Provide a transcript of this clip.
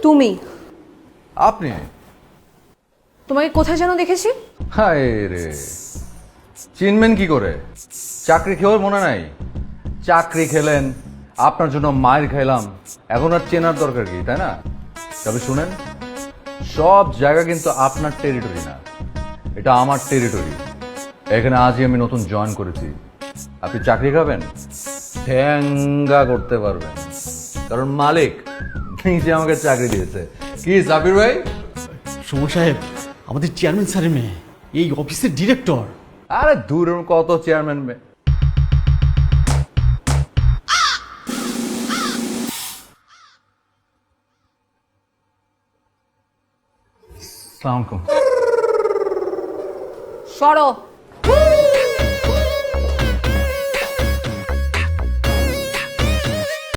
তুমি আপনি? তোমাকে কোথায় যেন দেখেছি। হায় রে, চিনবেন কি করে? চাকরি খেয়েও মনে নাই? চাকরি খেলেন, আপনার জন্য মায়ের খাইলাম, এখন আর চেনার দরকার কি, তাই না? তবে শুনেন, সব জায়গা কিন্তু আপনার টেরিটরি না, এটা আমার টেরিটরি। এখানে আজই আমি নতুন জয়েন করেছি। আপনি চাকরি খাবেন, ঠ্যাঙ্গা করতে পারবেন, কারণ মালিক নিজে আমাকে চাকরি দিয়েছে। কি সাবির ভাই? সুমন সাহেব, আমাদের চেয়ারম্যান স্যারের মেয়ে, এই অফিসের ডিরেক্টর। আরে দূর, কত চেয়ারম্যান সরো।